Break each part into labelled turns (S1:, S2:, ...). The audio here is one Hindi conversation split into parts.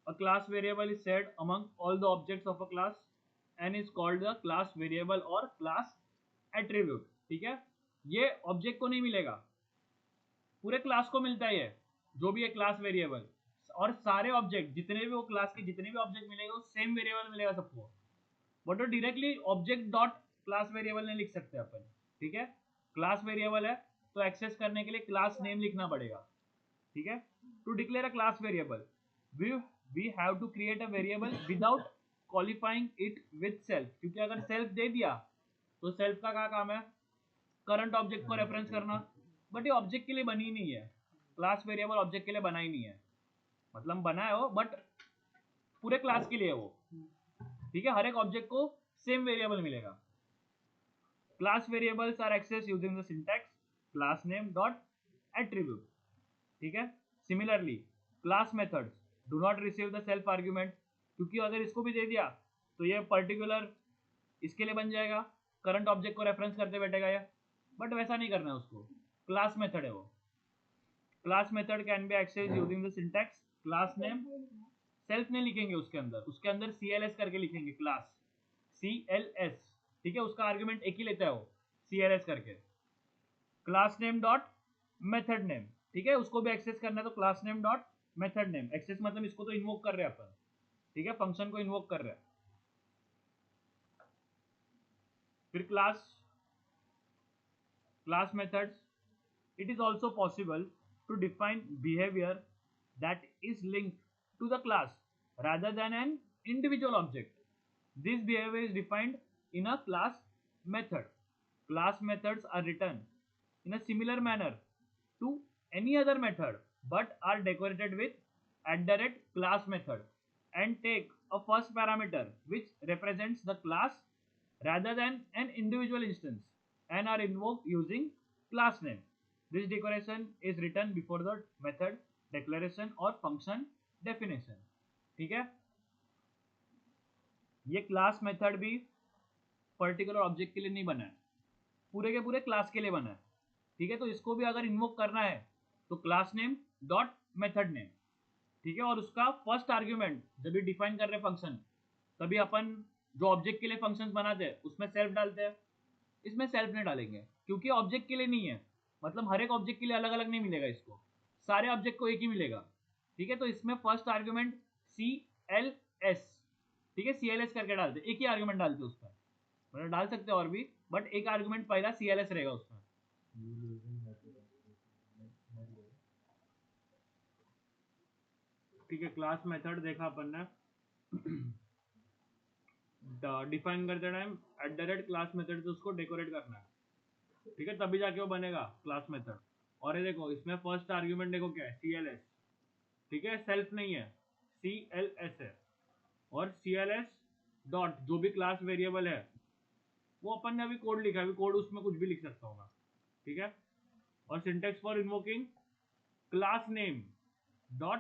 S1: A class variable is shared among all the objects of a class and is called the class variable or class attribute. ठीक है, ये ऑब्जेक्ट को नहीं मिलेगा, पूरे क्लास को मिलता है ये जो भी है क्लास वेरिएबल, और सारे ऑब्जेक्ट जितने भी वो क्लास के जितने भी ऑब्जेक्ट मिलेगा वो सेम वेरिएबल मिलेगा सबको, बट वो directly object dot class variable नहीं लिख सकते अपन। ठीक है, क्लास वेरिएबल है तो एक्सेस करने के लिए क्लास नेम लिखना पड़ेगा। ठीक है, to declare a class variable we have to create a variable without qualifying it with self, क्योंकि अगर सेल्फ दे दिया तो सेल्फ का क्या काम है, करंट ऑब्जेक्ट को रेफरेंस करना, बट ये ऑब्जेक्ट के लिए बनी नहीं है, क्लास वेरिएबल ऑब्जेक्ट के लिए बना ही नहीं है, मतलब बना है वो बट पूरे क्लास के लिए वो। ठीक है, हर एक ऑब्जेक्ट को सेम वेरिएबल मिलेगा। Class variables are access using the syntax class name dot attribute. ठीक है, similarly class methods do not receive the self argument, क्योंकि अगर इसको भी दे दिया तो ये पर्टिकुलर इसके लिए बन जाएगा, करंट ऑब्जेक्ट को रेफरेंस करते बैठेगा ये, बट वैसा नहीं करना है उसको, क्लास मेथड है वो। Class method can be access using the syntax class name, self नहीं लिखेंगे उसके अंदर CLS करके लिखेंगे, क्लास CLS। ठीक है, उसका आर्ग्यूमेंट एक ही लेता है वो, CLS करके। Class name dot method name, ठीक है, उसको भी एक्सेस करना है तो class name dot method name, access मतलब इसको तो इन्वोक कर रहे हैं अपन। ठीक है, फंक्शन को इन्वोक कर रहे हैं। फिर class methods, it is also possible to define behavior that is linked to the class rather than an individual object. This behavior is defined in a class method. Class methods are written in a similar manner to any other method but are decorated with @class method and take a first parameter which represents the class rather than an individual instance and are invoked using class name. This decoration is written before the method declaration or function definition. ठीक है, ये क्लास मेथड भी पर्टिकुलर ऑब्जेक्ट के लिए नहीं बना है, पूरे के पूरे क्लास के लिए बना है। ठीक है, तो इसको भी अगर इन्वोक करना है तो class name dot method name. ठीक है, और उसका फर्स्ट आर्ग्यूमेंट जब भी डिफाइन कर रहे फंक्शन, तभी अपन जो ऑब्जेक्ट के लिए फंक्शन बनाते हैं उसमें सेल्फ डालते हैं, इसमें सेल्फ नहीं डालेंगे क्योंकि ऑब्जेक्ट के लिए नहीं है, मतलब हर एक ऑब्जेक्ट के लिए अलग अलग नहीं मिलेगा, इसको सारे ऑब्जेक्ट को एक ही मिलेगा। ठीक है, तो इसमें फर्स्ट आर्ग्यूमेंट CLS, ठीक है, CLS करके डालते, एक ही आर्ग्यूमेंट डालते उसमें, मतलब डाल सकते और भी, बट एक आर्ग्यूमेंट पहला CLS रहेगा उसमें। ठीक है, क्लास मेथड देखा अपन ने, डिफाइन करते टाइम @क्लास मेथड से उसको डेकोरेट करना है। ठीक है, तभी जाके वो बनेगा क्लास मेथड। और ये देखो इसमें फर्स्ट आर्ग्यूमेंट देखो क्या है, CLS। ठीक है, सेल्फ नहीं है, CLS है, और CLS डॉट जो भी क्लास वेरिएबल है वो अपन ने अभी कोड लिखा है, अभी कोड उसमें कुछ भी लिख सकता होगा। ठीक है, और syntax for invoking class name dot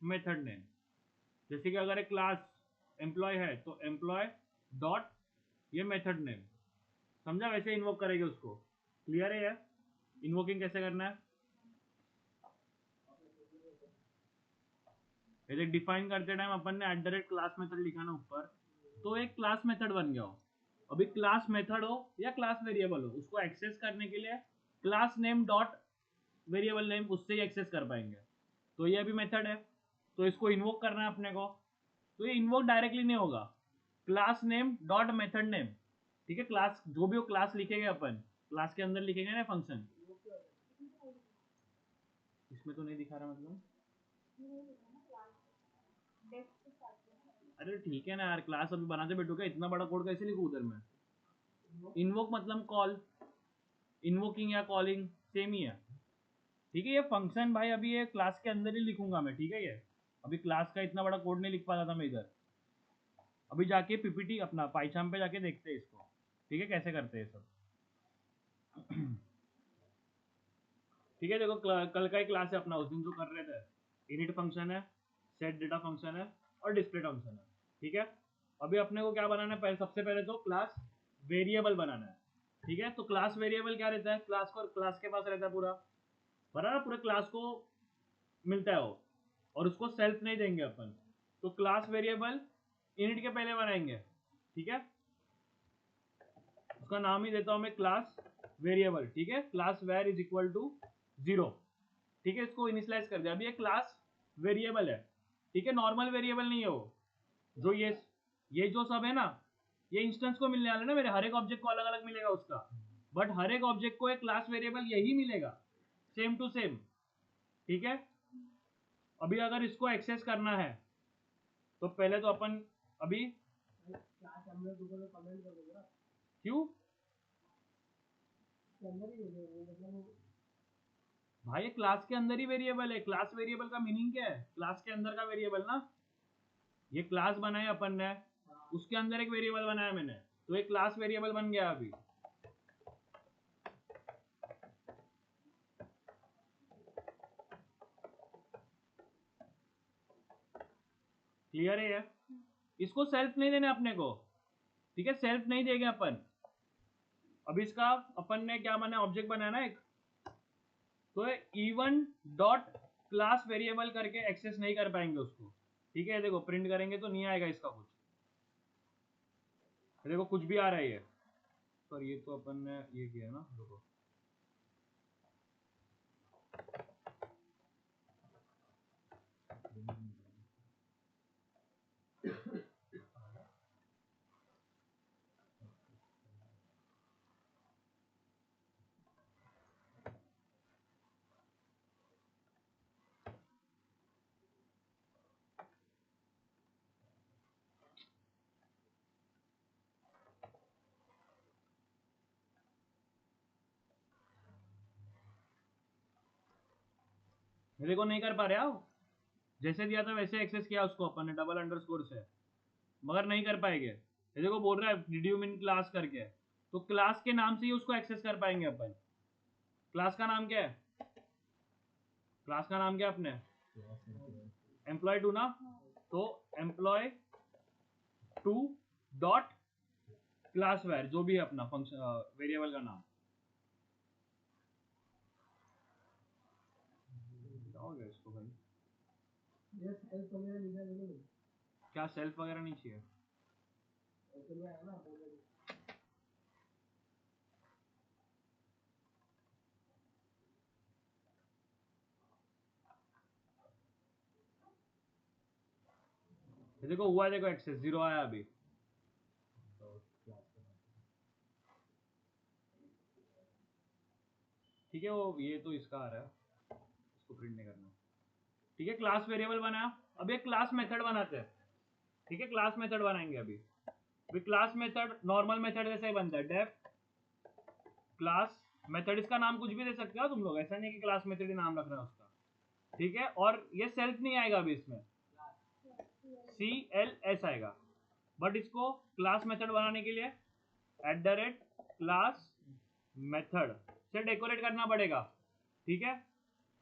S1: method name, जैसे कि अगर एक क्लास एम्प्लॉय है तो एम्प्लॉय डॉट ये मेथड नेम, समझा, वैसे इन्वोक करेंगे उसको। क्लियर है इन्वोकिंग कैसे करना है? यदि डिफाइन करते टाइम अपन ने @क्लास मेथड लिखा ना ऊपर, तो एक क्लास मेथड बन गया हो। अभी क्लास मेथड हो या क्लास वेरिएबल हो, उसको एक्सेस करने के लिए class name dot variable name, उससे ही एक्सेस कर पाएंगे। तो ये अभी मेथड है तो इसको इन्वोक करना है अपने को, तो ये इन्वोक डायरेक्टली नहीं होगा, class name dot method name. ठीक है, क्लास जो भी वो क्लास लिखेंगे अपन, क्लास के अंदर लिखेंगे ना फंक्शन, इसमें तो नहीं दिखा रहा मतलब, अरे ठीक है ना यार, क्लास अभी बनाते बैठो क्या, इतना बड़ा कोड कैसे लिखूं उधर में? इन्वोक मतलब कॉल, इन्वोकिंग या कॉलिंग सेम ही है। ठीक है, ये फंक्शन भाई अभी ये क्लास के अंदर ही लिखूंगा मैं। ठीक है, ये अभी क्लास का इतना बड़ा कोड नहीं लिख पा रहा था मैं इधर, अभी जाके PPT अपना पाइथन पे जाके देखते हैं इसको। ठीक है, कैसे करते हैं सब। ठीक है, देखो कल का ही क्लास है अपना, उस दिन जो कर रहे थे, इनिट फंक्शन है, सेट डेटा फंक्शन है, और डिस्प्ले फंक्शन है। ठीक है, अभी अपने को क्या बनाना है, सबसे पहले तो क्लास वेरिएबल बनाना है। ठीक है, तो क्लास वेरिएबल क्या रहता है, क्लास के पास रहता है पूरा, बराबर, पूरे क्लास को मिलता है वो, और उसको सेल्फ नहीं देंगे अपन, तो क्लास वेरिएबल इनिट के पहले बनाएंगे, ठीक है। उसका नाम ही देता हूं मैं क्लास वेरिएबल, ठीक है। Class var is equal to 0, ठीक है। इसको इनिशियलाइज कर दिया। अभी ये क्लास वेरिएबल है, ठीक है, नॉर्मल वेरिएबल नहीं है वो। जो ये जो सब है ना, ये इंस्टेंस को मिलने वाला है ना मेरे, हर एक ऑब्जेक्ट को अलग अलग मिलेगा उसका, बट हर एक ऑब्जेक्ट को एक क्लास वेरिएबल यही मिलेगा, सेम टू सेम, ठीक है। अभी अगर इसको एक्सेस करना है तो पहले तो अपन अभी क्यों भाई, क्लास के अंदर ही वेरिएबल है। क्लास वेरिएबल का मीनिंग क्या है? क्लास के अंदर का वेरिएबल ना। ये क्लास बनाया अपन ने, उसके अंदर एक वेरिएबल बनाया मैंने, तो एक क्लास वेरिएबल बन गया अभी। क्लियर है ये? इसको सेल्फ नहीं देना अपने को, ठीक है, सेल्फ नहीं देंगे अपन। अभी इसका अपन ने क्या बनाया, ऑब्जेक्ट बनाया ना एक, तो इवन डॉट क्लास वेरिएबल करके एक्सेस नहीं कर पाएंगे उसको, ठीक है। देखो प्रिंट करेंगे तो नहीं आएगा इसका कुछ, देखो कुछ भी आ रहा है ये, पर ये तो अपन ने ये किया ना, देखो मेरे को नहीं कर पा रहे हो। जैसे दिया था वैसे एक्सेस किया उसको अपन ने डबल अंडरस्कोर से, मगर नहीं कर पाएंगे। ये देखो बोल रहा है रिड्यूम इन क्लास करके, तो क्लास के नाम से ही उसको एक्सेस कर पाएंगे अपन। क्लास का नाम क्या है? क्लास का नाम क्या है अपने? एम्प्लॉय टू ना, तो employee two dot class var, जो भी है अपना फंक्शन वेरिएबल का नाम। क्या हो गया इसको भाई? क्या सेल्फ वगैरह नहीं चाहिए? देखो हुआ, देखो एक्सेस 0 आया अभी, ठीक है। वो ये तो इसका आ रहा है, इसको प्रिंट नहीं करना, ठीक है। क्लास वेरिएबल बनाया, अब एक क्लास मेथड बनाते हैं, ठीक है। क्लास मेथड बनाएंगे अभी। क्लास मेथड नॉर्मल मेथड जैसे ही बनता है, डेफ क्लास मेथड, इसका नाम कुछ भी दे सकते हो तुम लोग, ऐसा नहीं कि क्लास मेथड ही नाम रखना है उसका, ठीक है। और ये सेल्फ नहीं आएगा अभी इसमें, CLS आएगा, बट इसको क्लास मेथड बनाने के लिए @क्लास मेथड से डेकोरेट करना पड़ेगा, ठीक है।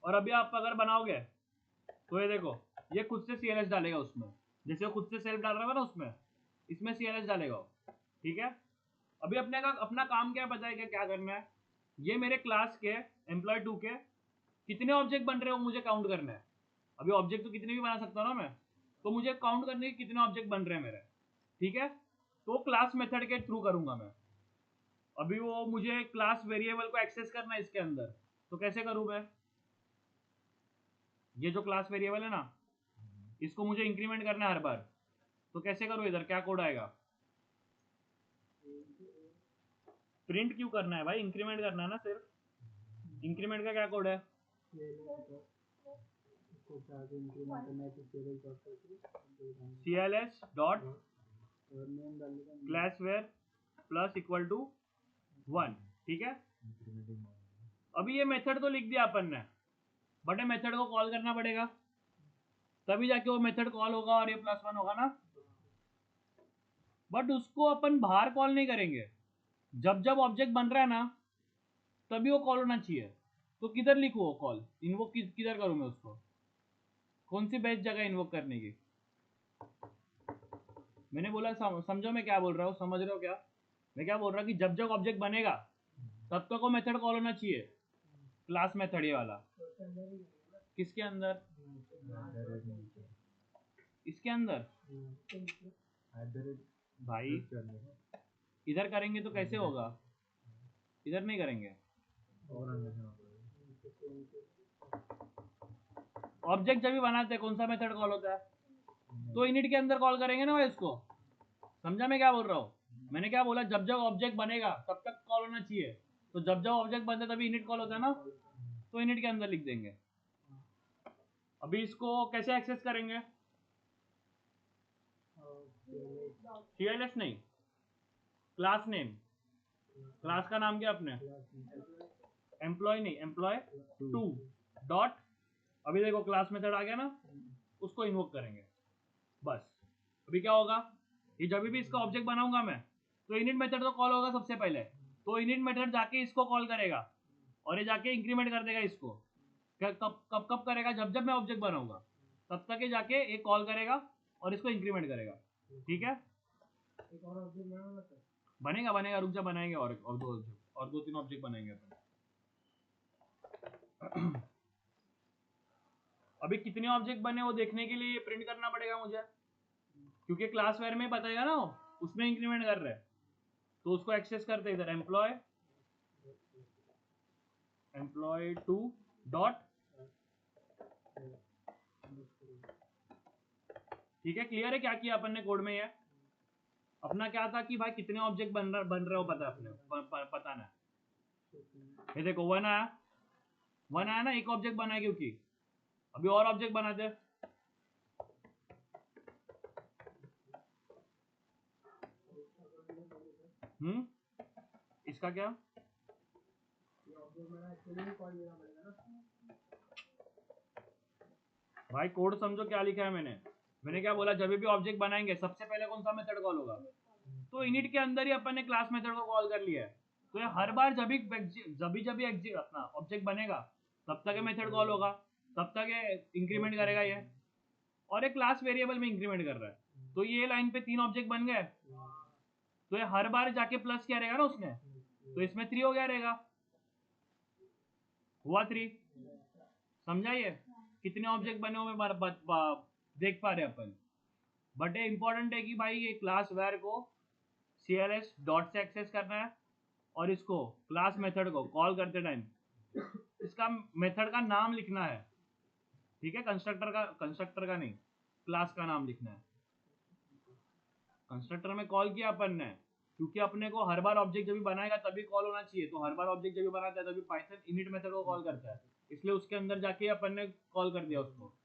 S1: और अभी आप अगर बनाओगे तो ये देखो, ये खुद से CLS डालेगा उसमें, जैसे वो खुद से सेल्फ डाल रहा है ना उसमें, इसमें CLS डालेगा, ठीक है। अभी अपने का अपना काम क्या पता है क्या करना है? ये मेरे क्लास के एम्प्लॉय 2 के कितने ऑब्जेक्ट बन रहे हो मुझे काउंट करना है। अभी ऑब्जेक्ट तो कितने भी बना सकता हूँ ना मैं, तो मुझे काउंट करने के कितने ऑब्जेक्ट बन रहे हैं मेरे, ठीक है। तो क्लास मेथड के थ्रू करूंगा मैं। अभी वो मुझे क्लास वेरिएबल को एक्सेस करना है इसके अंदर, तो कैसे करूं मैं? ये जो क्लास वेरिएबल है ना, इसको मुझे इंक्रीमेंट करना है हर बार, तो कैसे करूं? इधर क्या कोड आएगा? प्रिंट क्यों करना है भाई, इंक्रीमेंट करना है ना सिर्फ। इंक्रीमेंट का क्या कोड है? CLS dot class var plus equal to 1, ठीक है। अभी ये मेथड तो लिख दिया अपन ने, बट ये मेथड को कॉल करना पड़ेगा, तभी जाके वो मेथड कॉल होगा और ये +1 होगा ना। बट उसको अपन बाहर कॉल नहीं करेंगे, जब जब ऑब्जेक्ट बन रहा है ना तभी वो कॉल होना चाहिए। तो किधर लिखूँ वो कॉल, इन्वोक किधर करूँ मैं उसको, कौन सी बेस्ट जगह इन्वोक करने की? मैंने बोला समझो मैं क्या बोल रहा हूँ, समझ रहे हो क्या? मैं क्या बोल रहा हूँ कि जब जब ऑब्जेक्ट बनेगा तब तक वो मेथड कॉल होना चाहिए, क्लास मेथड ये वाला। किसके अंदर? इसके अंदर भाई इधर करेंगे तो कैसे होगा, इधर नहीं करेंगे। ऑब्जेक्ट जब भी बनाते हैं कौन सा मेथड कॉल होता है, तो इनिट के अंदर कॉल करेंगे ना भाई इसको। समझा मैं क्या बोल रहा हूँ? मैंने क्या बोला, जब जब ऑब्जेक्ट बनेगा तब तक कॉल होना चाहिए, तो जब जब ऑब्जेक्ट बनता है तभी इनिट कॉल होता है ना, तो इनिट के अंदर लिख देंगे। अभी इसको कैसे एक्सेस करेंगे, CLS नहीं, क्लास नेम, क्लास का नाम क्या अपने, एम्प्लॉय नहीं, एम्प्लॉय टू डॉट, अभी देखो क्लास मेथड आ गया ना, उसको इन्वोक करेंगे बस। अभी क्या होगा, ये जब भी इसका ऑब्जेक्ट बनाऊंगा मैं, तो इनिट मेथड तो कॉल होगा सबसे पहले, तो इनिट मेथड जाके इसको कॉल करेगा और ये जाके इंक्रीमेंट कर देगा इसको। कब कब कब करेगा, जब जब मैं ऑब्जेक्ट बनाऊंगा तब तक ये जाके एक कॉल करेगा और इसको इंक्रीमेंट करेगा। ठीक है, बनेगा बनेगा, रुक जा, बनाएंगे और दो तीन ऑब्जेक्ट बनाएंगे अपन। अभी कितने ऑब्जेक्ट बने वो देखने के लिए प्रिंट करना पड़ेगा मुझे, क्योंकि क्लास वेयर में बताएगा ना, उसमें इंक्रीमेंट कर रहे हैं, तो उसको एक्सेस करते इधर एम्प्लॉय टू डॉट। ठीक है, क्लियर है क्या किया अपन ने कोड में? ये अपना क्या था कि भाई कितने ऑब्जेक्ट बन रहे हो पता अपने पता ना। ये देखो 1 आया, 1 आया ना, एक ऑब्जेक्ट बना है, क्योंकि अभी और ऑब्जेक्ट बनाते। इसका क्या, भाई कोड समझो क्या लिखा है मैंने क्या बोला, जब भी ऑब्जेक्ट बनाएंगे सबसे पहले कौन सा मेथड कॉल होगा, तो इनिट के अंदर ही अपन ने क्लास मेथड को कॉल कर लिया है, तो ये हर बार जब भी अपना ऑब्जेक्ट बनेगा तब तक ये मेथड कॉल होगा, तब तक ये इंक्रीमेंट करेगा ये, और एक क्लास वेरिएबल में इंक्रीमेंट कर रहा है। तो ये लाइन पे 3 ऑब्जेक्ट बन गए, तो ये हर बार जाके प्लस क्या रहेगा ना उसमें, तो इसमें 3 हो गया रहेगा, हुआ 3। समझा ये कितने ऑब्जेक्ट बने हुए देख पा रहे अपन। बट ये इंपॉर्टेंट है कि भाई ये क्लास वेर को CLS डॉट से एक्सेस करना है, और इसको क्लास मेथड को कॉल करते टाइम इसका मेथड का नाम लिखना है। ठीक है, कंस्ट्रक्टर का नहीं, क्लास का नाम लिखना है। कंस्ट्रक्टर में कॉल किया अपन ने, क्योंकि अपने को हर बार ऑब्जेक्ट जब भी बनाएगा तभी कॉल होना चाहिए, तो हर बार ऑब्जेक्ट जब भी बनाता है तभी पाइथन इनिट मेथड को कॉल करता है, इसलिए उसके अंदर जाके अपन ने कॉल कर दिया उसको।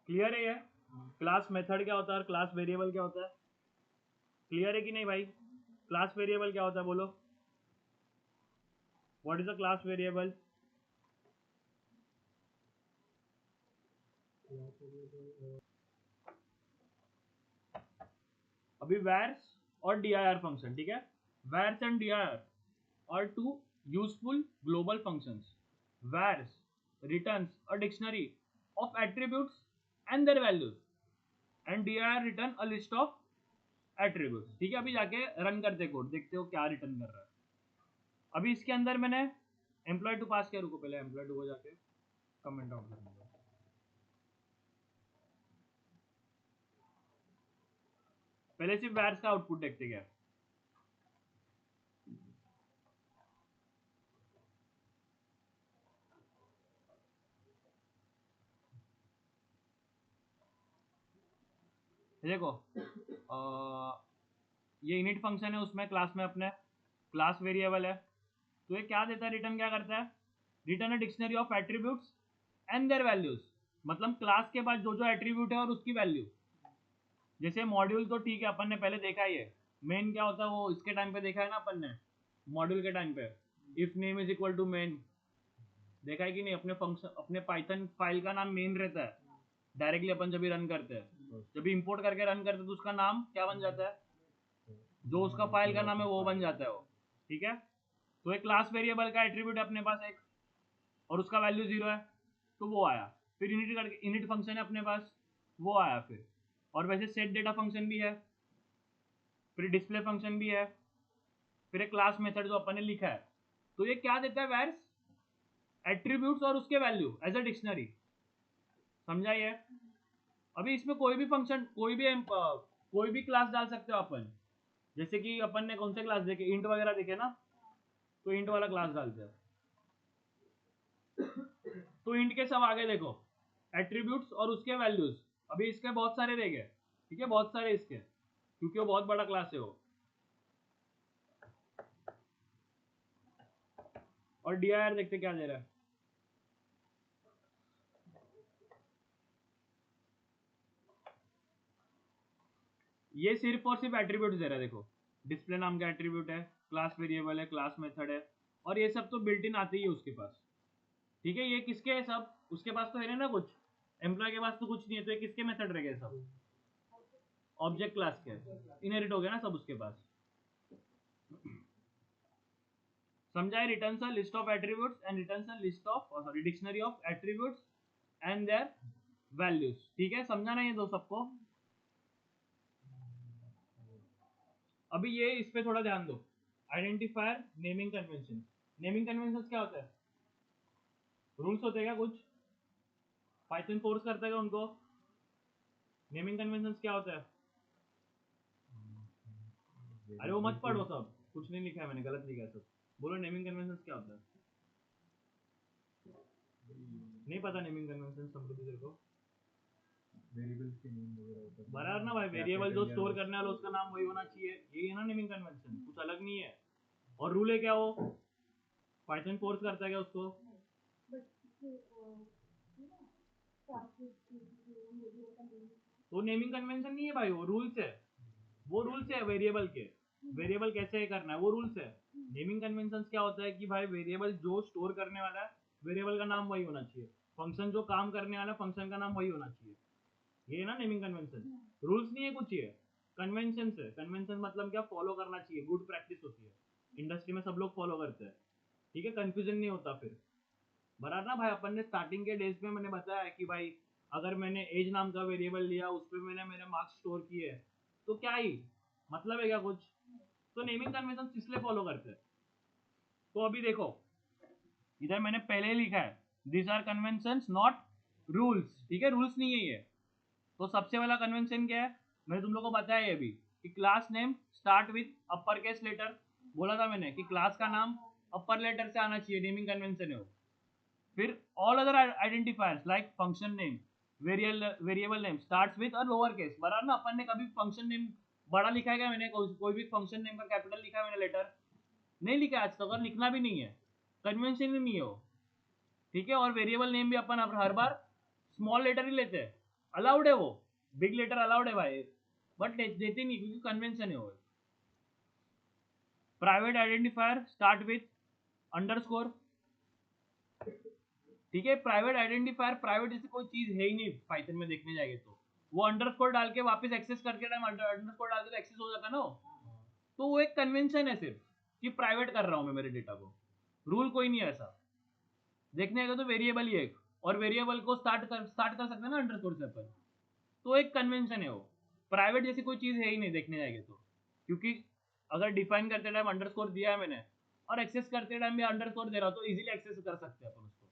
S1: क्लियर है ये क्लास मेथड क्या होता है और क्लास वेरिएबल क्या होता है? क्लियर है कि नहीं भाई? क्लास वेरिएबल क्या होता है बोलो, what is a class variable? अभी वैर्स और dir फंक्शन, ठीक है, वैर्स and dir are two useful global functions. Vars returns a dictionary of attributes and their values, and dir return a list of attributes. ठीक है, अभी जाके रन करते कोड, देखते हो क्या रिटर्न कर रहा है। अभी इसके अंदर मैंने एम्प्लॉय टू पास किया, रुको पहले एम्प्लॉय टू को जाके कमेंट आउट करने दो। पहले सिर्फ वैर्स का आउटपुट देखते क्या। देखो ये इनिट फंक्शन है, उसमें क्लास में अपने क्लास वेरिएबल है, तो ये क्या देता है, रिटर्न क्या करता है, return a dictionary of attributes and there values. मतलब क्लास के बाद जो जो एट्रीब्यूट है और उसकी वैल्यू। जैसे मॉड्यूल तो ठीक है, अपन ने पहले देखा ही है, मेन क्या होता है वो इसके टाइम पे देखा है ना अपन ने, मॉड्यूल के टाइम पे if name is equal to main, देखा है कि नहीं? अपने फंक्शन, अपने पाइथन फाइल का नाम मेन रहता है, डायरेक्टली अपन जब भी रन करते हैं, जब भी इंपोर्ट करके रन करते हैं तो उसका नाम क्या बन जाता है, जो उसका फाइल का नाम है वो बन जाता है वो। ठीक है, तो एक क्लास वेरिएबल का एट्रीब्यूट है अपने पास एक, और उसका वैल्यू 0 है, तो वो आया। फिर इनिट करके इनिट फंक्शन है अपने पास, वो आया फिर। और वैसे सेट डेटा फंक्शन भी है, फिर डिस्प्ले फंक्शन भी है, फिर एक क्लास मेथड जो अपन ने लिखा है, तो ये क्या देता है, वैर्स एट्रीब्यूट्स और उसके वैल्यू एज अ डिक्शनरी। समझा ये? अभी इसमें कोई भी फंक्शन, कोई भी क्लास डाल सकते हो अपन। जैसे कि अपन ने कौन से क्लास देखे, इंट वगैरह देखे ना, तो इंट वाला क्लास डालते हैं। तो इंट के सब आगे देखो एट्रीब्यूट्स और उसके वैल्यूज। अभी इसके बहुत सारे देंगे, ठीक है, बहुत सारे इसके, क्योंकि वो बहुत बड़ा क्लास है वो। और dir देखते क्या दे रहा है। ये सिर्फ और सिर्फ एट्रीब्यूट्स दे रहा है। देखो डिस्प्ले नाम का एट्रीब्यूट है, क्लास वेरिएबल है, क्लास मेथड है, और ये सब तो बिल्ट इन आते ही है उसके पास। ठीक है, ये किसके है सब, उसके पास तो है ना कुछ, एम्प्लॉय के पास तो कुछ नहीं है, तो ये किसके मेथड रह गए सब, ऑब्जेक्ट क्लास के, इनहेरिट हो गया ना सब उसके पास। समझाए? Returns a list of attributes and returns a list of sorry dictionary of attributes and there values. ठीक है, समझा ना ये दो सबको? अभी ये इस पे थोड़ा ध्यान दो। Identifier, naming convention. Naming convention क्या होता है? रूल्स होते हैं क्या कुछ? पाइथन फोर्स करता है क्या उनको? नेमिंग कन्वेंशन क्या होता है? अरे वो मत पढ़ो, सब कुछ नहीं लिखा है मैंने, गलत लिखा है सब। बोलो नेमिंग कन्वेंशन क्या होता है? नहीं पता नेमिंग कन्वेंशन समृद्धि तेरे को?
S2: वेरिएबल्स के नेम वगैरह होता है
S1: बराबर ना भाई, वेरिएबल जो स्टोर करने वाला उसका नाम वही होना चाहिए, यही है ना नेमिंग कन्वेंशन, कुछ अलग नहीं है। और रूल है क्या वो? पाइथन फोर्स करता है क्या उसको? तो नेमिंग कन्वेंशन नहीं है भाई, वो रूल्स है। वो रूल्स है वेरिएबल के, वेरिएबल कैसे करना है वो रूल्स है। नेमिंग कन्वेंशन क्या होता है कि भाई वेरिएबल जो स्टोर करने वाला है, वेरिएबल का नाम वही होना चाहिए। फंक्शन जो काम करने वाला, फंक्शन का नाम वही होना चाहिए। ये है ना नेमिंग कन्वेंशन। रूल्स नहीं है कुछ, ये कन्वेंशन है। कन्वेंशन मतलब क्या, फॉलो करना चाहिए, गुड प्रैक्टिस होती है, इंडस्ट्री में सब लोग फॉलो करते हैं। ठीक है, कंफ्यूजन नहीं होता फिर। बराबर ना भाई, अपन ने स्टार्टिंग के डेज में मैंने बताया कि भाई अगर मैंने एज नाम का वेरिएबल लिया, उस पर मैंने मेरे मार्क्स स्टोर किए, तो क्या ही मतलब है क्या कुछ? तो नेमिंग कन्वेंशन इसलिए फॉलो करते हैं। तो अभी देखो इधर मैंने पहले ही लिखा है, this are convention not rules. ठीक है, रूल्स नहीं है ये। तो सबसे वाला कन्वेंशन क्या है, मैंने तुम लोग को बताया ये भी, कि class name start with upper case letter. बोला था मैंने कि क्लास का नाम अपर लेटर से आना चाहिए, नेमिंग कन्वेंशन है वो। फिर all other identifiers like function name, variable name starts with a lower case. बराबर ना, अपन ने कभी फंक्शन नेम बड़ा लिखा है क्या? मैंने कोई भी फंक्शन नेम का कैपिटल लिखा है मैंने लेटर? नहीं लिखा आज तक, और लिखना भी नहीं है, कन्वेंशन ही नहीं है वो। ठीक है, और वेरिएबल नेम भी अपन हर बार स्मॉल लेटर ही लेते हैं, अलाउड है वो, बिग लेटर अलाउड है भाई, बट देते नहीं क्योंकि कन्वेंशन है वो। Private identifier start with underscore. ठीक है, प्राइवेट आइडेंटिफायर, प्राइवेट जैसे कोई चीज है ही नहीं पाइथन में देखने जाएंगे तो। वो अंडरस्कोर डाल के वापस एक्सेस करके टाइम अंडरस्कोर डाल के तो एक्सेस हो जाता है ना। तो वो एक कन्वेंशन है सिर्फ, कि प्राइवेट कर रहा हूं मैं मेरे डेटा को, रूल कोई नहीं है ऐसा। देखने आएगा तो वेरिएबल ही एक, और वेरिएबल को स्टार्ट कर सकते हैं ना अंडरस्कोर से अपन। तो एक कन्वेंशन है वो, प्राइवेट जैसी कोई चीज है ही नहीं देखने जाएंगे तो। क्योंकि अगर डिफाइन करते टाइम अंडरस्कोर दिया है मैंने, और एक्सेस करते टाइम भी अंडरस्कोर दे रहा हूं, तो इजीली एक्सेस कर सकते हैं अपन उसको।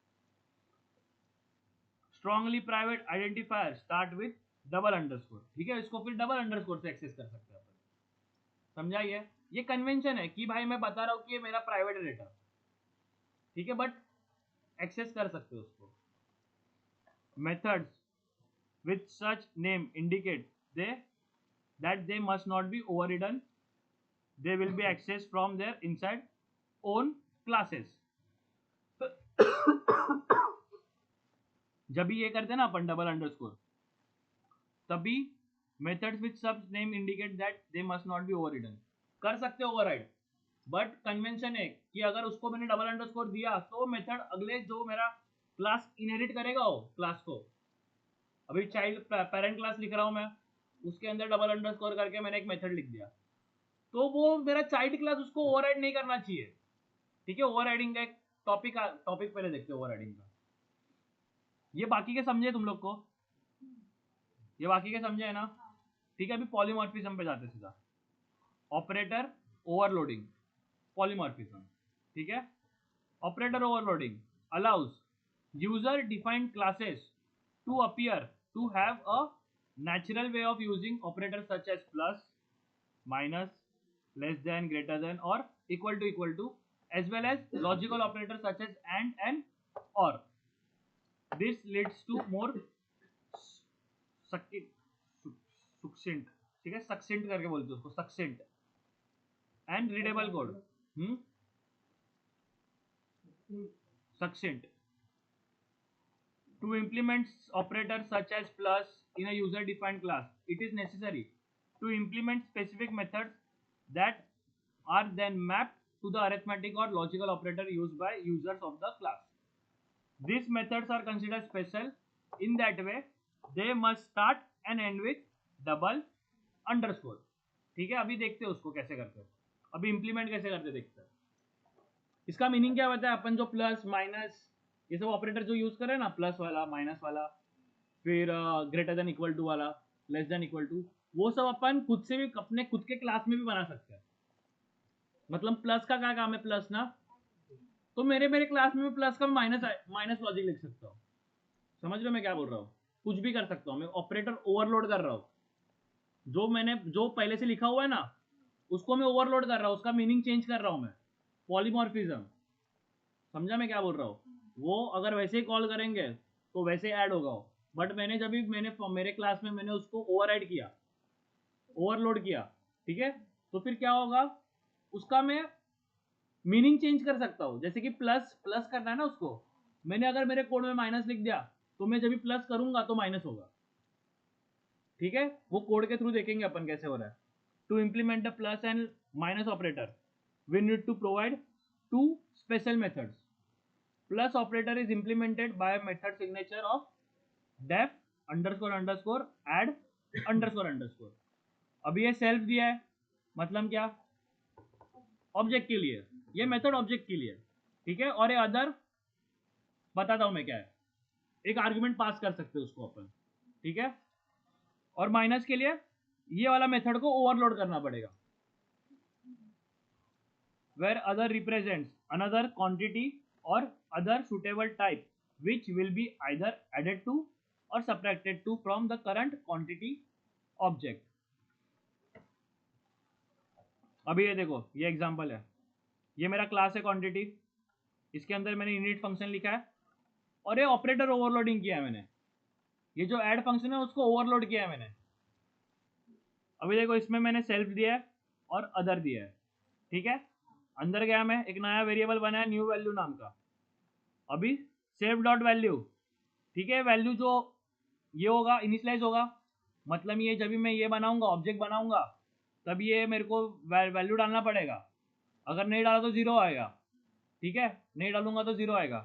S1: Strongly private identifier start with double underscore. ठीक है, इसको फिर डबल अंडरस्कोर से एक्सेस कर सकते हैं अपन। समझा? ये कन्वेंशन है कि भाई मैं बता रहा हूं कि ये मेरा प्राइवेट डेटा, ठीक है, बट एक्सेस कर सकते हो उसको। Methods with such name indicate that they must not be overridden. They will be accessed from their inside own classes. जब भी ये करते हैं ना अपन डबल अंडरस्कोर, तभी methods with sub name indicate that they must not be overridden. कर सकते हो ओवरराइड, बट कन्वेंशन है कि अगर उसको मैंने डबल अंडरस्कोर दिया तो मेथड अगले जो मेरा क्लास इनहेरिट करेगा वो क्लास को, अभी चाइल्ड पेरेंट क्लास लिख रहा हूं मैं, उसके अंदर डबल अंडरस्कोर करके मैंने एक मेथड लिख दिया, तो वो मेरा चाइल्ड क्लास उसको ओवरराइड नहीं करना चाहिए। ठीक है, ओवरराइडिंग का एक टॉपिक पहले देखते हैं ओवरराइडिंग का। ये बाकी के समझे तुम लोग को? ये बाकी के समझे है ना? ठीक है, अभी पॉलीमॉर्फिज्म पे जाते सीधा। Operator overloading. पॉलीमॉर्फिज्म, ठीक है। Operator overloading allows user defined classes to appear to have a natural way of using operators such as plus, minus, less than, greater than, or equal to, as well as logical operators such as and or. This leads to more succinct, ठीक है, succinct करके बोलते हैं उसको, succinct and readable code. Succinct. To implement operators such as plus in a user-defined class, it is necessary to implement specific methods that are then mapped to the arithmetic or logical operator used by users of the class. These methods are considered special in that way they must start and end with double underscore. ठीक है, अभी देखते हैं उसको कैसे करते हैं, अभी इंप्लीमेंट कैसे करते देखते हैं। इसका मीनिंग क्या होता है, अपन जो प्लस माइनस ये सब ऑपरेटर जो यूज करें ना, प्लस वाला, माइनस वाला, फिर ग्रेटर देन इक्वल टू वाला, लेस देन इक्वल टू, वो सब अपन खुद से भी अपने खुद के क्लास में भी बना सकते हैं। मतलब प्लस का क्या काम है, प्लस ना, तो मेरे क्लास में प्लस का माइनस लॉजिक लिख सकता हूँ। समझ रहे हो मैं क्या बोल रहा हूँ, कुछ भी कर सकता हूँ मैं, ऑपरेटर ओवरलोड कर रहा हूँ। जो पहले से लिखा हुआ है ना, उसको मैं ओवरलोड कर रहा हूँ, उसका मीनिंग चेंज कर रहा हूँ मैं, पॉलीमॉर्फिज्म। समझा मैं क्या बोल रहा हूँ, वो अगर वैसे ही कॉल करेंगे तो वैसे ऐड होगा, बट मैंने मेरे क्लास में मैंने उसको ओवरराइड किया, ओवरलोड किया, ठीक है, तो फिर क्या होगा, उसका मैं मीनिंग चेंज कर सकता हूँ। जैसे कि प्लस करना है ना, उसको मैंने अगर मेरे कोड में माइनस लिख दिया तो मैं जब भी प्लस करूंगा तो माइनस होगा, ठीक है। वो कोड के थ्रू देखेंगे अपन कैसे हो रहा है। To implement the plus and minus operator we need to provide two special methods. Plus operator is implemented by a method signature of def __ add __. अभी ये सेल्फ दिया है, मतलब क्या, ऑब्जेक्ट के लिए, ये मेथड ऑब्जेक्ट के लिए, ठीक है। और ये अदर बताता हूं मैं क्या है, एक आर्गुमेंट पास कर सकते हो उसको अपन, ठीक है। और माइनस के लिए ये वाला मेथड को ओवरलोड करना पड़ेगा, where other represents another quantity or other suitable type which will be either added to or subtracted to from the current quantity object. अभी ये देखो, ये एग्जांपल है, ये मेरा क्लास है क्वांटिटी, इसके अंदर मैंने इनिट फंक्शन लिखा है और ये ऑपरेटर ओवरलोडिंग किया है मैंने, ये जो ऐड फंक्शन है उसको ओवरलोड किया है मैंने। अभी देखो इसमें मैंने सेल्फ दिया है और अदर दिया है, ठीक है। अंदर गया मैं, एक नया वेरिएबल बनाया न्यू वैल्यू नाम का, अभी सेव डॉट वैल्यू, ठीक है। वैल्यू जो ये होगा इनिशियलाइज होगा, मतलब ये जब भी मैं ये बनाऊंगा, ऑब्जेक्ट बनाऊंगा, तब ये मेरे को वैल्यू डालना पड़ेगा, अगर नहीं डाला तो जीरो आएगा, ठीक है, नहीं डालूंगा तो जीरो आएगा।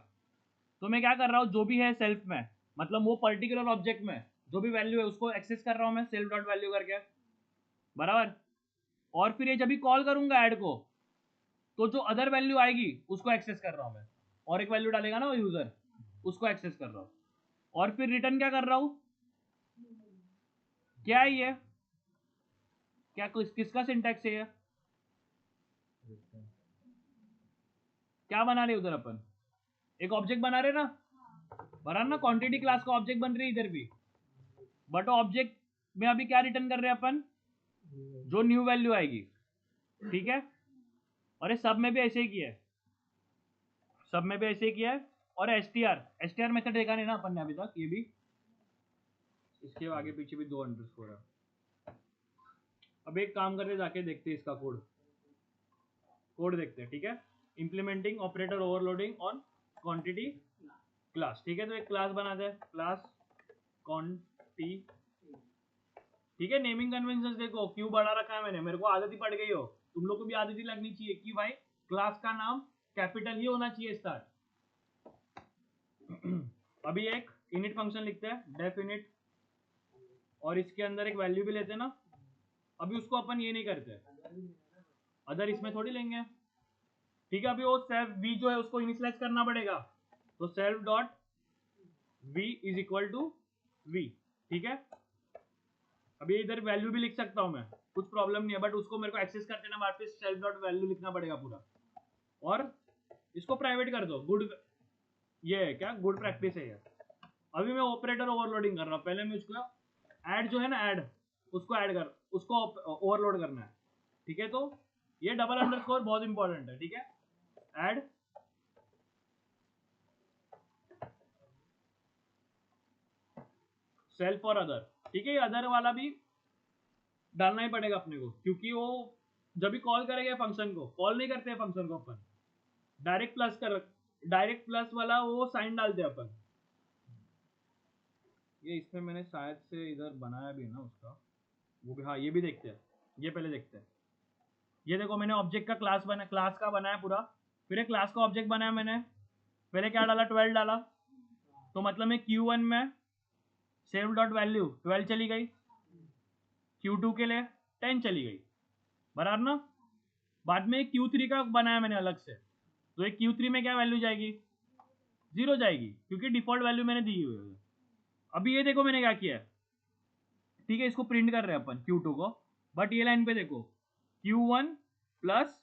S1: तो मैं क्या कर रहा हूँ, जो भी है सेल्फ में, मतलब वो पर्टिकुलर ऑब्जेक्ट में जो भी वैल्यू है उसको एक्सेस कर रहा हूँ मैं सेल्फ डॉट वैल्यू करके, बराबर। और फिर ये जब भी कॉल करूंगा ऐड को, तो जो अदर वैल्यू आएगी उसको एक्सेस कर रहा हूं मैं, और एक वैल्यू डालेगा ना वो यूजर, उसको एक्सेस कर रहा हूं। और फिर रिटर्न क्या कर रहा हूं, क्या है ये, क्या किसका सिंटैक्स है ये, क्या बना रहे उधर अपन, एक ऑब्जेक्ट बना रहे ना, बना ना, क्वांटिटी क्लास का ऑब्जेक्ट बन रही है इधर भी, बट ऑब्जेक्ट में अभी क्या रिटर्न कर रहे हैं अपन, जो न्यू वैल्यू आएगी, ठीक है। और ये सब में भी ऐसे ही किया है, सब में भी ऐसे ही किया है। और एसटीआर मेथड देखा नहीं ना अपन ने अभी तक, ये भी इसके आगे पीछे भी दो अंडरस्कोर है। अब एक काम करके जाके देखते हैं इसका कोड देखते हैं, ठीक है। Implementing operator overloading on quantity class, ठीक है। तो एक क्लास बनाते हैं, क्लास क्वांटी, ठीक है। नेमिंग कन्वेंशन देखो क्यों बढ़ा रखा है मैंने, मेरे को आदत ही पड़ गई हो, तुम लोग को भी आदत ही लगनी चाहिए कि भाई क्लास का नाम कैपिटल ही होना चाहिए स्टार्ट। अभी एक इनिट फंक्शन लिखते हैं, डेफ इनिट, और इसके अंदर एक वैल्यू भी लेते हैं ना। अभी उसको अपन ये नहीं करते, अदर इसमें थोड़ी लेंगे, ठीक है। अभी वो सेल्फ वी जो है उसको इनिशियलाइज करना पड़ेगा, तो self dot v is equal to v, ठीक है। अभी इधर वैल्यू भी लिख सकता हूं मैं, कुछ प्रॉब्लम नहीं है, बट उसको मेरे को एक्सेस करते ना वापस सेल्फ डॉट वैल्यू लिखना पड़ेगा पूरा, और इसको प्राइवेट कर दो। गुड, ये है क्या, गुड प्रैक्टिस है ये। अभी मैं ऑपरेटर ओवरलोडिंग कर रहा हूँ, पहले मैं उसको ऐड जो है ना, ऐड उसको ऐड कर, उसको ओवरलोड करना है, ठीक है। तो ये डबल अंडरस्कोर बहुत इंपॉर्टेंट है, ठीक है। ऐड सेल्फ और अदर, ठीक है। ये अदर वाला भी डालना ही पड़ेगा अपने को, क्योंकि वो जब भी कॉल करेंगे फंक्शन को, कॉल नहीं करते हैं फंक्शन को अपन, डायरेक्ट प्लस कर, डायरेक्ट प्लस वाला वो साइन डालते हैं अपन। ये इसमें मैंने शायद से इधर बनाया भी है ना उसका, वो भी, हाँ ये भी देखते हैं, ये पहले देखते हैं। ये देखो मैंने ऑब्जेक्ट का क्लास बना, क्लास का बनाया पूरा, फिर एक क्लास का ऑब्जेक्ट बनाया मैंने, पहले क्या डाला, 12 डाला, तो मतलब मैं Q1 में सेव डॉट वैल्यू 12 चली गई, Q2 के लिए 10 चली गई, बराबर ना। बाद में Q3 का बनाया मैंने अलग से, तो एक Q3 में क्या वैल्यू जाएगी, 0 जाएगी, क्योंकि डिफॉल्ट वैल्यू मैंने दी हुई है। अभी ये देखो मैंने क्या किया है, ठीक है, इसको प्रिंट कर रहे हैं अपन Q2 को, बट ये लाइन पे देखो Q1 प्लस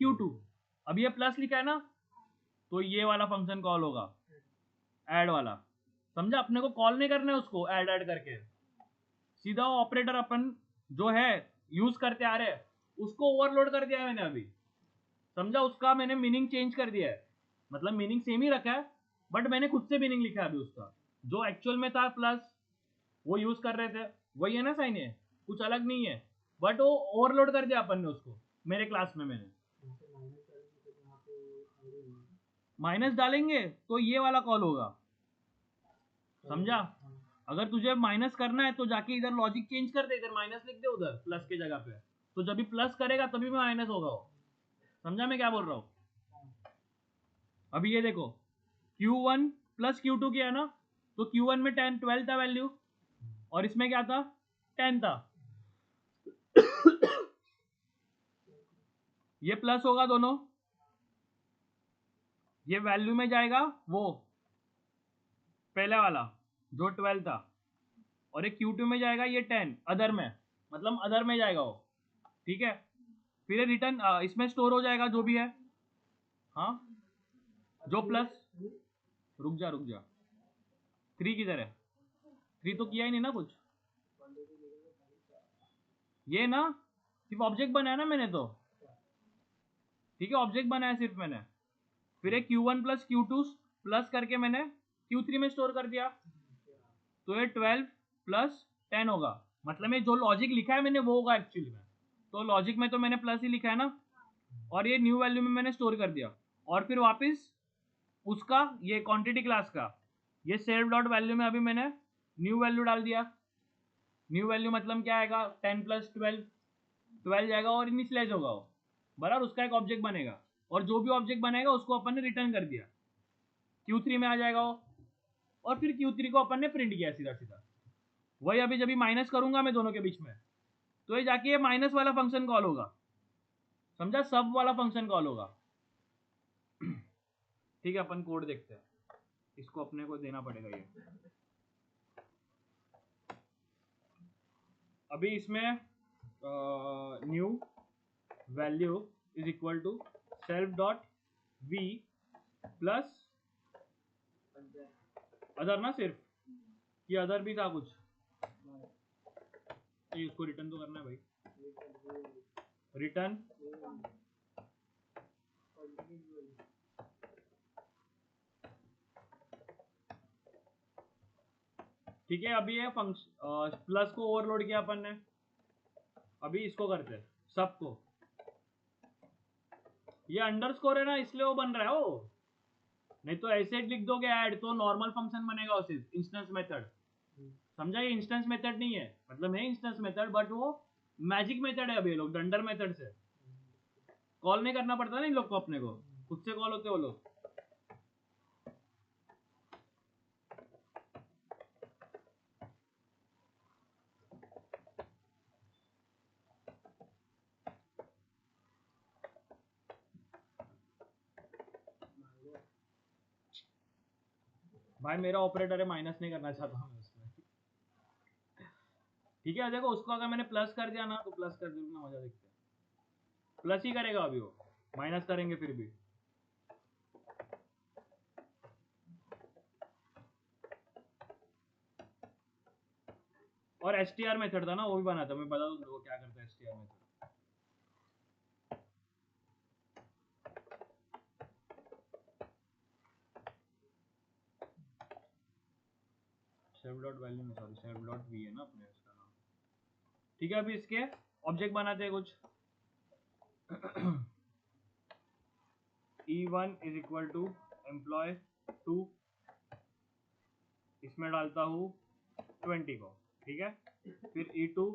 S1: Q2, अब ये प्लस लिखा है ना, तो ये वाला फंक्शन कॉल होगा, ऐड वाला, समझा। अपने को कॉल नहीं करना है उसको ऐड ऐड करके, सीधा ऑपरेटर अपन जो है यूज करते आ रहे हैं उसको ओवरलोड कर दिया है मैंने अभी, समझा। उसका मैंने मीनिंग चेंज कर दिया है, मतलब मीनिंग सेम ही रखा है, बट मैंने खुद से मीनिंग लिखा है अभी उसका, जो एक्चुअल में था प्लस वो यूज कर रहे थे वही है ना साइन, है कुछ अलग नहीं है, बट वो ओवरलोड कर दिया अपन ने उसको मेरे क्लास में। मैंने माइनस डालेंगे तो ये वाला कॉल होगा, समझा। अगर तुझे माइनस करना है तो जाके इधर लॉजिक चेंज कर दे, इधर माइनस लिख दे उधर प्लस के जगह पे, तो जब भी प्लस करेगा तभी माइनस होगा वो, समझा मैं क्या बोल रहा हूँ। अभी ये देखो Q1 प्लस Q2 किया ना, तो Q1 में 12 था वैल्यू, और इसमें क्या था, 10 था। ये प्लस होगा दोनों, ये वैल्यू में जाएगा वो पहले वाला जो 12 था, और एक Q2 में जाएगा ये 10 अदर में, मतलब अदर में जाएगा वो, ठीक है। फिर ये रिटर्न इसमें स्टोर हो जाएगा जो भी है, हाँ जो प्लस, रुक जा 3 किधर है, 3 तो किया ही नहीं ना कुछ, ये ना सिर्फ ऑब्जेक्ट बनाया ना मैंने तो, ठीक है, ऑब्जेक्ट बनाया सिर्फ मैंने, फिर एक Q1 प्लस Q2 प्लस करके मैंने Q3 में स्टोर कर दिया, तो ये 12 प्लस 10 होगा, मतलब ये जो लॉजिक लिखा है मैंने वो होगा एक्चुअली में, तो लॉजिक में तो मैंने प्लस ही लिखा है ना, और ये न्यू वैल्यू में मैंने स्टोर कर दिया, और फिर वापस उसका ये क्वांटिटी क्लास का ये सेल्फ डॉट वैल्यू में अभी मैंने न्यू वैल्यू डाल दिया। न्यू वैल्यू मतलब क्या आएगा, 10 प्लस 12 जाएगा और इनिशियलाइज होगा वो, बराबर। उसका एक ऑब्जेक्ट बनेगा, और जो भी ऑब्जेक्ट बनेगा उसको अपन ने रिटर्न कर दिया, Q3 में आ जाएगा वो, और फिर Q3 को अपन ने प्रिंट किया सीधा सीधा। वही अभी जब भी माइनस करूंगा मैं दोनों के बीच में, तो ये जाके ये माइनस वाला फंक्शन कॉल होगा, समझा, सब वाला फंक्शन कॉल होगा। ठीक है, अपन कोड देखते हैं, इसको अपने को देना पड़ेगा ये। अभी इसमें new value is equal to self dot v plus other ना, सिर्फ कि अदर भी था कुछ, ये इसको रिटर्न तो करना है भाई, रिटर्न ठीक है। अभी ये फंक्शन प्लस को ओवरलोड किया अपन ने, अभी इसको करते हैं सबको, ये अंडरस्कोर है ना इसलिए वो बन रहा है वो, नहीं तो ऐसे लिख दोगे ऐड तो नॉर्मल फंक्शन बनेगा उसे इंस्टेंस मेथड, समझा। ये इंस्टेंस मेथड नहीं है, मतलब है इंस्टेंस मेथड बट वो मैजिक मेथड है, अभी लोग डंडर मेथड से कॉल नहीं करना पड़ता ना इन लोग को, अपने को खुद से कॉल होते वो लोग। भाई मेरा ऑपरेटर है, माइनस नहीं करना चाहता हूँ उसमें, ठीक है। देखो उसको अगर मैंने प्लस कर दिया ना, तो प्लस कर दूंगा, मजा देखते हैं, प्लस ही करेगा अभी वो, माइनस करेंगे फिर भी, और str मेथड था ना, वो भी बना था, मैं बता दूं तुमको क्या करता है str method. Self dot value में, सॉरी सेल्फ डॉट वी है ना अपने इसका नाम। ठीक है, अभी इसके ऑब्जेक्ट बनाते हैं कुछ। E1 is equal to employ 2, इसमें डालता हूँ 20 को, ठीक है। फिर E2,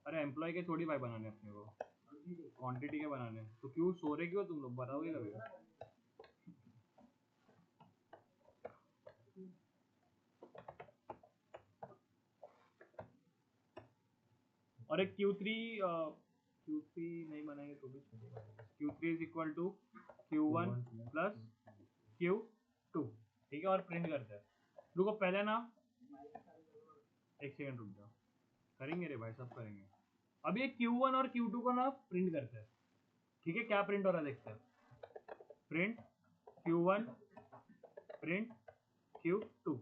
S1: अरे एम्प्लॉय के थोड़ी भाई बनाने अपने को, क्वांटिटी के बनाने, तो क्यों सो रहे क्यों तुम लोग, बताओगे कभी। और एक Q3 नहीं बनाएंगे तो भी चलेगा। Q3 is equal to Q1 plus Q2, ठीक है। और प्रिंट करते हैं, रुको पहले ना, एक सेकंड रुक जाओ, करेंगे रे भाई, सब करेंगे। अब ये Q1 और Q2 को ना प्रिंट करते हैं, ठीक है। क्या प्रिंट हो रहा है देखते हैं, प्रिंट Q1 प्रिंट Q2,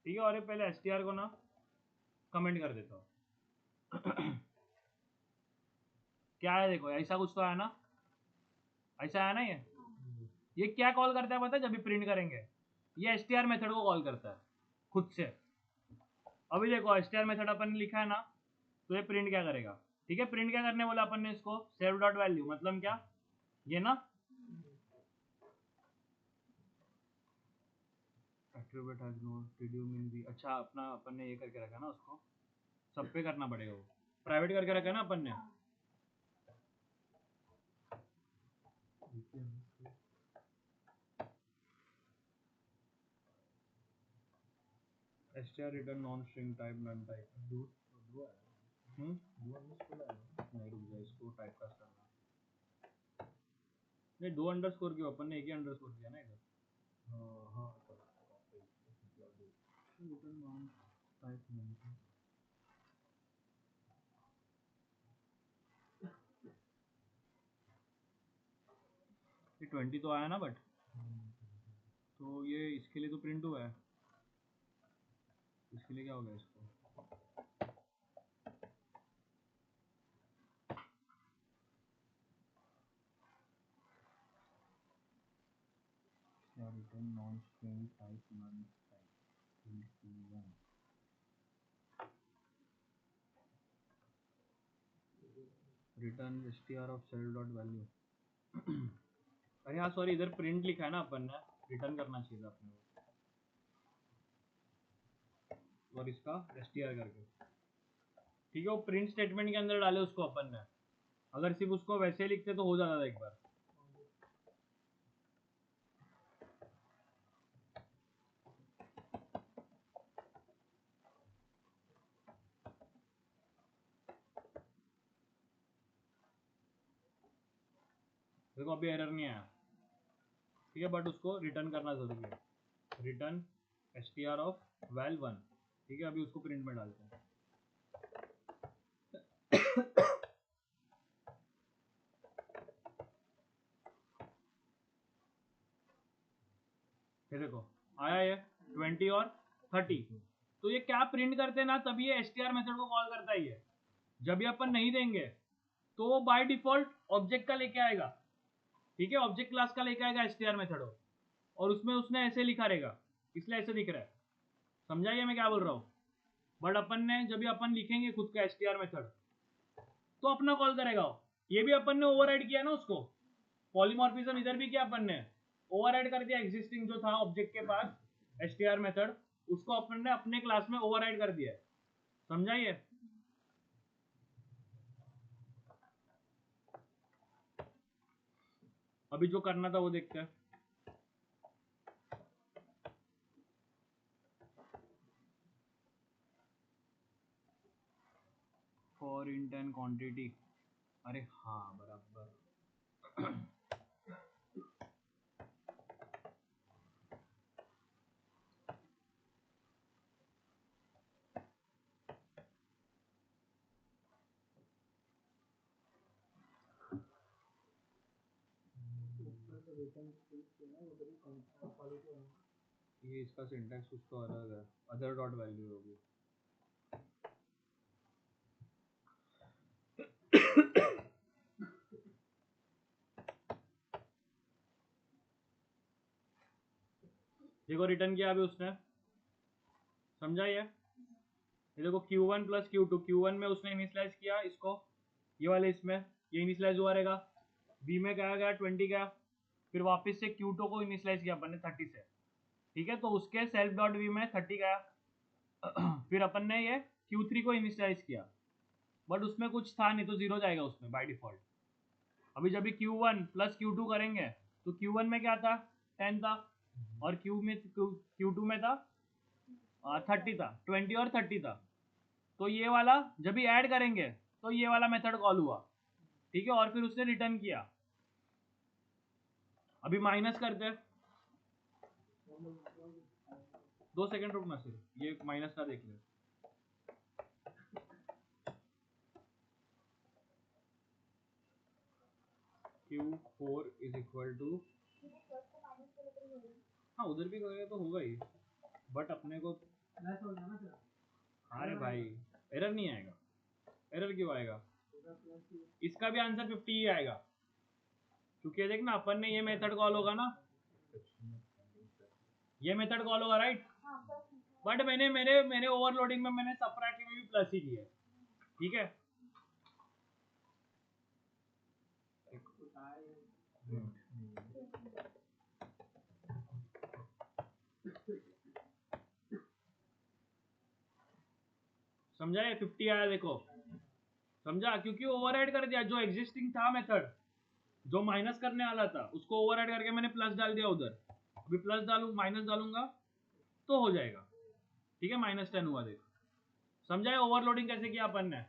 S1: ठीक है। और ये पहले str को ना कमेंट कर देता हूँ। क्या है देखो, ऐसा कुछ तो आया ना, ऐसा आया ना। ये क्या कॉल करता है पता है, जब भी प्रिंट करेंगे ये str मेथड को कॉल करता है खुद से। अभी देखो str मेथड अपन ने लिखा है ना, तो ये प्रिंट क्या करेगा, ठीक है। प्रिंट क्या करने बोला अपन ने इसको, सेल्फ डॉट वैल्यू, मतलब क्या, ये ना attribute has no did you mean v, अच्छा अपना अपन ने ये करके रखा ना, उसको सब पे करना पड़ेगा, वो प्राइवेट करके रखा ना अपन ने। str return non string type none type, नहीं रुक जाए, इसको टाइप कास्ट करना, नहीं 2 अंडरस्कोर क्यों, अपन ने एक ही अंडरस्कोर किया ना इधर। Return non type none type, ये 20 तो आया ना, बट तो ये इसके लिए तो प्रिंट हुआ है, इसके लिए क्या हो गया इसको, क्या return non string type none type, return str of self dot value. अरे हाँ सॉरी, इधर प्रिंट लिखा है ना अपन ने, रिटर्न करना चाहिए था अपने को, और इसका str करके, ठीक है। वो प्रिंट स्टेटमेंट के अंदर डाले उसको अपन ने, अगर सिर्फ उसको वैसे ही लिखते तो हो जाता था एक बार। देखो अभी एरर नहीं आया, ठीक है, बट उसको रिटर्न करना जरूरी है, रिटर्न str ऑफ val1, ठीक है। अभी उसको प्रिंट में डालते हैं। ये देखो आया ये 20 और 30, तो ये क्या प्रिंट करते हैं ना, तभी ये str मेथड को कॉल करता है। ये जब भी अपन नहीं देंगे तो बाय डिफॉल्ट ऑब्जेक्ट का लेके आएगा, ठीक है, ऑब्जेक्ट क्लास का लेके आएगा str मेथड, और उसमें उसने ऐसे लिखा रहेगा, इसलिए ऐसे दिख रहा है, समझाइए मैं क्या बोल रहा हूँ। बट अपन ने जब भी अपन लिखेंगे खुद का str मेथड तो अपना कॉल करेगा, ये भी अपन ने ओवरराइड किया ना उसको, पॉलीमॉर्फिज्म इधर भी किया अपन ने, ओवरराइड कर दिया एग्जिस्टिंग जो था ऑब्जेक्ट के पास str मेथड, उसको अपन ने अपने क्लास में ओवरराइड कर दिया, समझाइए। अभी जो करना था वो देखते हैं, फॉर इंट एंड क्वांटिटी, अरे हाँ बराबर। ये इसका सिंटैक्स कुछ तो अलग है, अदर डॉट वैल्यू होगी, देखो रिटर्न किया अभी उसने, समझा ये देखो Q1 प्लस Q2, Q1 में उसने इनिशियलाइज किया इसको, ये वाले इसमें ये इनिशियलाइज हुआ रहेगा, B में क्या गया 20 गया, फिर वापस से Q2 को इनिशियलाइज किया अपन ने 30 से, ठीक है, तो उसके सेल्फ डॉट वी में 30 गया। फिर अपन ने ये Q3 को इनिशियलाइज किया, बट उसमें कुछ था नहीं तो 0 जाएगा उसमें बाय डिफॉल्ट। अभी जब भी Q1 प्लस Q2 करेंगे तो Q1 में क्या था 10 था, और Q2 में था 30 था, 20 और 30 था, तो ये वाला जब भी ऐड करेंगे तो ये वाला मेथड कॉल हुआ, ठीक है, और फिर उसने रिटर्न किया। अभी माइनस करते, 2 सेकंड रुकना सिर्फ, ये माइनस का देख ले। Q4 इज इक्वल टू, हाँ उधर भी करेगा तो होगा ही, बट अपने को अरे भाई एरर नहीं आएगा, एरर क्यों आएगा, इसका भी आंसर 50 ही आएगा, क्योंकि देख ना अपन ने ये मेथड कॉल होगा ना, ये मेथड कॉल होगा राइट, बट मैंने मेरे मेरे ओवरलोडिंग में मैंने सबट्रैक्ट में भी प्लस ही किया, ठीक है। समझा, ये 50 आया देखो, समझा, क्योंकि ओवरराइड कर दिया, जो एग्जिस्टिंग था मेथड जो माइनस करने वाला था उसको ओवरराइड करके मैंने प्लस डाल दिया उधर, अभी प्लस डालू माइनस डालूंगा तो हो जाएगा, ठीक है, -10 हुआ देखो, समझा है ओवरलोडिंग कैसे किया अपन ने।